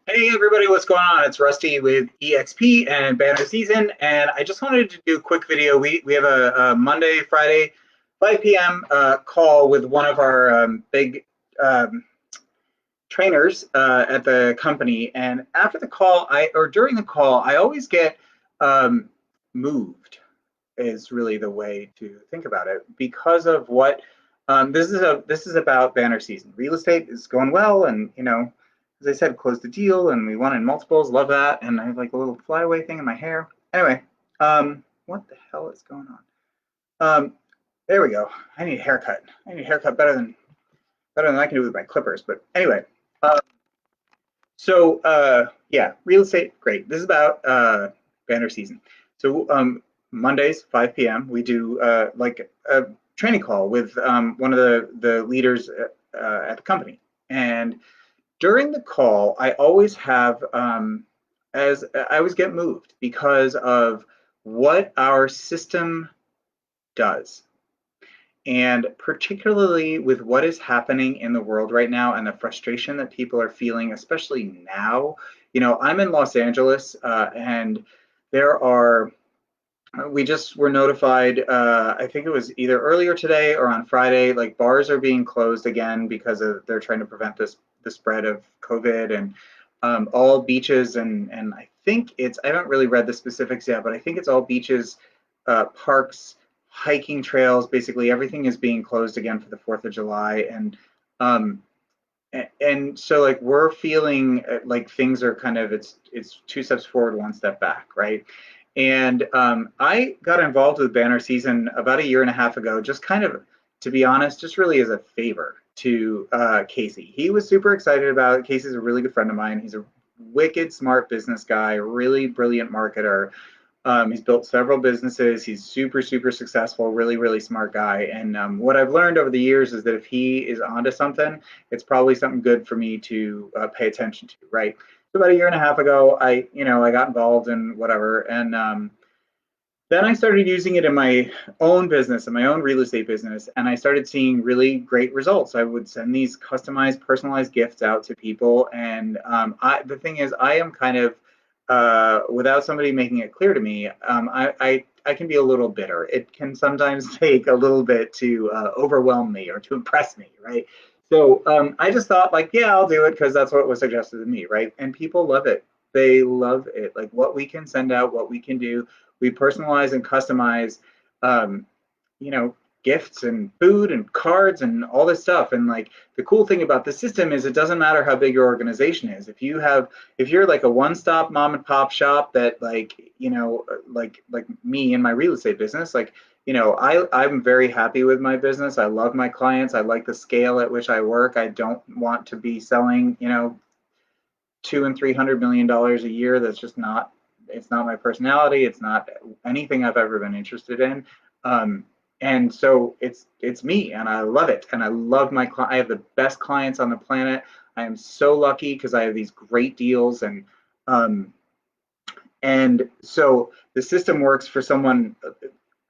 Hey everybody, what's going on? It's Rusty with EXP and Banner Season, and I just wanted to do a quick video. We have a Monday, Friday, 5 p.m. Call with one of our big um, trainers at the company, and after the call, or during the call, I always get um, moved. Is really the way to think about it because of what this is about Banner Season. Real estate is going well, and as I said, closed the deal, and we won in multiples. Love that, and I have like a little flyaway thing in my hair. Anyway, what the hell is going on? Um, there we go. I need a haircut. I need a haircut better than I can do with my clippers. But anyway, uh, yeah, real estate, great. This is about Banner Season. So Mondays, 5 p.m., we do like a training call with one of the leaders at the company. And during the call, I always have, as I always get moved because of what our system does. And particularly with what is happening in the world right now and the frustration that people are feeling, especially now. I'm in Los Angeles, and there are we just were notified, I think it was either earlier today or on Friday, like bars are being closed again because they're trying to prevent the spread of COVID, and all beaches and I think I haven't really read the specifics yet, but I think it's all beaches, parks, hiking trails, basically everything is being closed again for the 4th of July. Um, and so like we're feeling like things are kind of it's two steps forward, one step back, right? And I got involved with Banner Season about a year and a half ago, just kind of, to be honest, just really as a favor to Casey. He was super excited about it. Casey's a really good friend of mine. He's a wicked smart business guy, really brilliant marketer. He's built several businesses. He's super, super successful, really, really smart guy. And what I've learned over the years is that if he is onto something, it's probably something good for me to pay attention to, right? So about a year and a half ago, I got involved in whatever, and then I started using it in my own business, in my own real estate business, and I started seeing really great results. I would send these customized, personalized gifts out to people, and the thing is, I am kind of, without somebody making it clear to me, I can be a little bitter. It can sometimes take a little bit to overwhelm me or to impress me, right? So I just thought, like, yeah, I'll do it because that's what was suggested to me, right? And people love it. They love it. Like what we can send out, what we can do, we personalize and customize, um, you know, gifts and food and cards and all this stuff. And like the cool thing about the system is it doesn't matter how big your organization is. If you're like a one-stop mom and pop shop that like me in my real estate business, like, I'm very happy with my business. I love my clients. I like the scale at which I work. I don't want to be selling, $200 and $300 million a year. That's just not, it's not my personality. It's not anything I've ever been interested in. Um, and so it's me, and I love it, and I love my client. I have the best clients on the planet. I am so lucky because I have these great deals, um, and so the system works for someone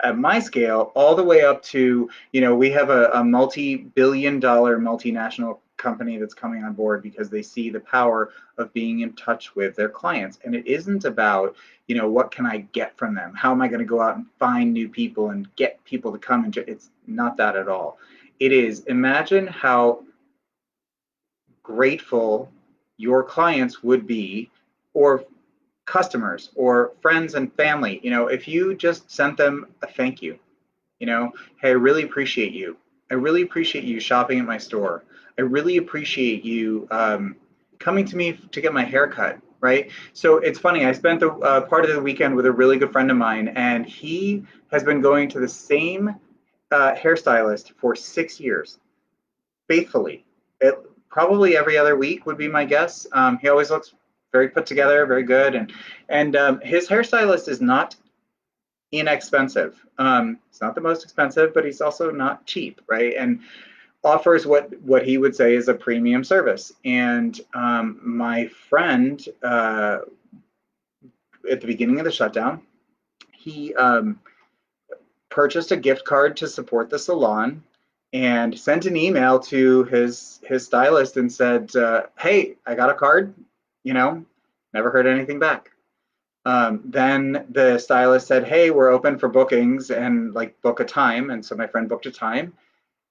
at my scale all the way up to, we have a multi-billion-dollar multinational company that's coming on board because they see the power of being in touch with their clients. And it isn't about, what can I get from them? How am I going to go out and find new people and get people to come? And it's not that at all. It is, imagine how grateful your clients would be, or customers or friends and family, if you just sent them a thank you. Hey, I really appreciate you. I really appreciate you shopping at my store. I really appreciate you coming to me to get my hair cut, right? So it's funny, I spent the part of the weekend with a really good friend of mine, and he has been going to the same hairstylist for 6 years, faithfully. Probably every other week would be my guess. He always looks very put together, very good, and his hairstylist is not inexpensive. It's not the most expensive, but he's also not cheap, right? And offers what he would say is a premium service. And my friend, at the beginning of the shutdown, he purchased a gift card to support the salon and sent an email to his stylist and said, "Hey, I got a card. you know, never heard anything back. Then the stylist said, "Hey, we're open for bookings and like book a time." And so my friend booked a time,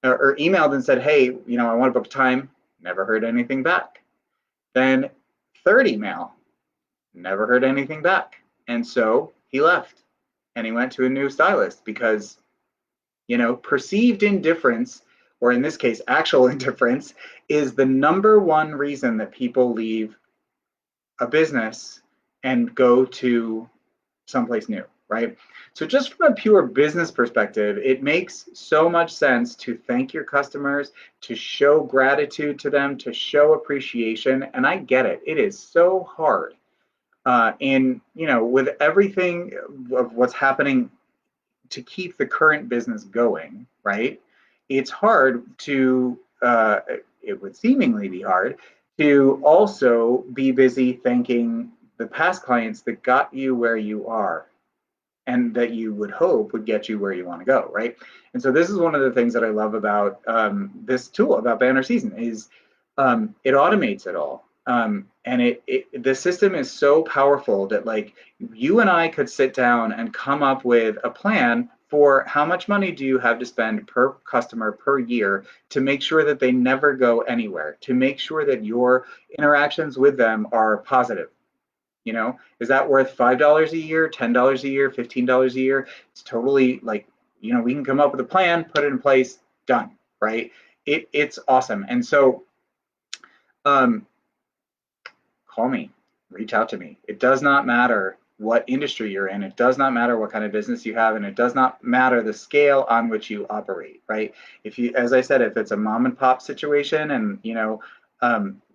or emailed and said, "Hey, I want to book a time." Never heard anything back. Then third email, never heard anything back. And so he left and he went to a new stylist because, perceived indifference, or in this case, actual indifference, is the number one reason that people leave a business and go to someplace new, right? So just from a pure business perspective, it makes so much sense to thank your customers, to show gratitude to them, to show appreciation. And I get it. It is so hard. And, with everything of what's happening to keep the current business going, right? It's hard to, it would seemingly be hard to also be busy thanking the past clients that got you where you are and that you would hope would get you where you want to go, right? And so this is one of the things that I love about this tool, about Banner Season, is it automates it all. And the system is so powerful that like you and I could sit down and come up with a plan for how much money do you have to spend per customer per year to make sure that they never go anywhere, to make sure that your interactions with them are positive. Is that worth $5 a year, $10 a year, $15 a year? It's totally like, we can come up with a plan, put it in place, done, right? It's awesome. And so um, call me, reach out to me. It does not matter what industry you're in. It does not matter what kind of business you have, and it does not matter the scale on which you operate, right? If you, as I said, if it's a mom and pop situation and,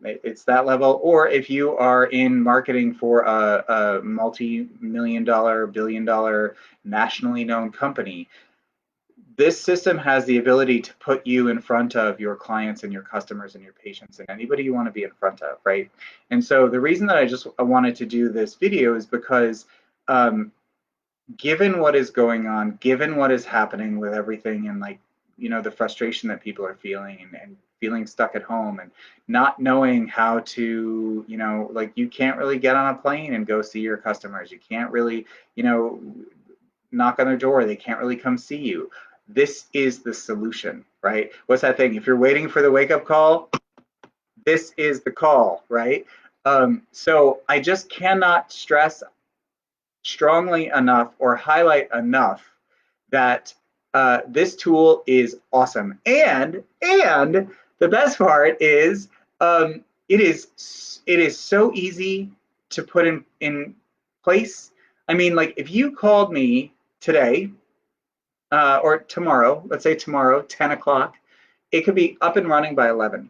it's that level, or if you are in marketing for a multi-million dollar, billion dollar, nationally known company, this system has the ability to put you in front of your clients and your customers and your patients and anybody you want to be in front of, right? And so the reason that I wanted to do this video is because given what is going on, given what is happening with everything and like, the frustration that people are feeling and feeling stuck at home and not knowing how to, like you can't really get on a plane and go see your customers. You can't really, knock on their door. They can't really come see you. This is the solution, right? What's that thing? If you're waiting for the wake up call, this is the call, right? So I just cannot stress strongly enough or highlight enough that this tool is awesome. And the best part is it is so easy to put in place. I mean, like if you called me today or tomorrow, let's say tomorrow, 10 o'clock, it could be up and running by 11.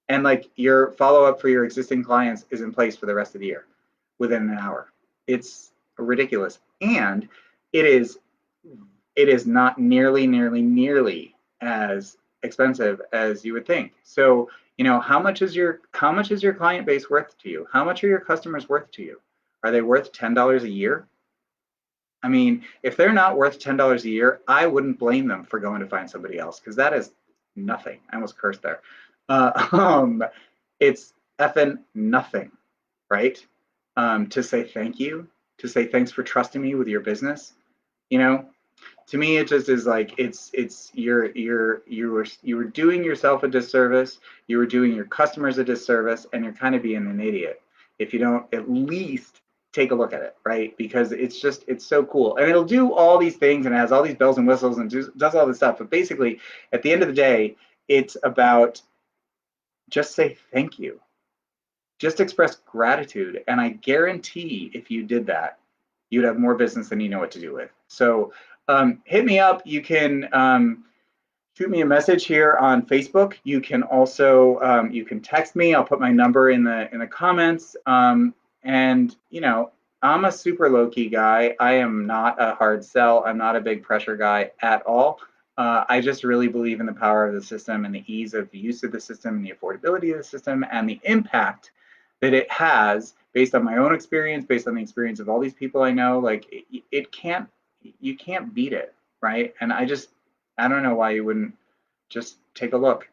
And like your follow up for your existing clients is in place for the rest of the year within an hour. It's ridiculous. And it is not nearly as expensive as you would think. So, how much is your client base worth to you? How much are your customers worth to you? Are they worth $10 a year? I mean, if they're not worth $10 a year, I wouldn't blame them for going to find somebody else because that is nothing. I almost cursed there. It's effing nothing, right? To say thank you, to say thanks for trusting me with your business, to me it just is like you were doing yourself a disservice, you were doing your customers a disservice, and you're kind of being an idiot if you don't at least take a look at it, right? Because it's so cool, and it'll do all these things and it has all these bells and whistles and does all this stuff, but basically at the end of the day it's about just say thank you, just express gratitude, and I guarantee if you did that you'd have more business than you know what to do with. So hit me up. You can shoot me a message here on Facebook. You can also you can text me. I'll put my number in the comments. And I'm a super low key guy. I am not a hard sell. I'm not a big pressure guy at all. I just really believe in the power of the system and the ease of the use of the system and the affordability of the system and the impact that it has based on my own experience, based on the experience of all these people I know. Like you can't beat it, right? And I don't know why you wouldn't just take a look.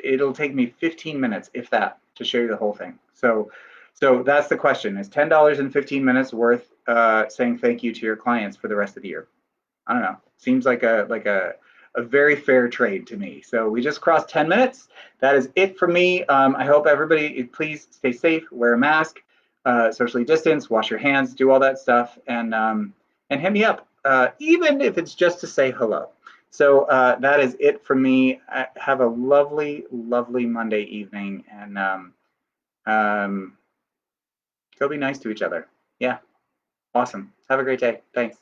It'll take me 15 minutes, if that, to show you the whole thing. So So that's the question: is $10 in 15 minutes worth saying thank you to your clients for the rest of the year? I don't know. Seems like a very fair trade to me. So we just crossed 10 minutes. That is it for me. I hope everybody, please stay safe, wear a mask, socially distance, wash your hands, do all that stuff, and hit me up, even if it's just to say hello. So that is it for me. Have a lovely, lovely Monday evening, and go be nice to each other. Yeah, awesome. Have a great day. Thanks.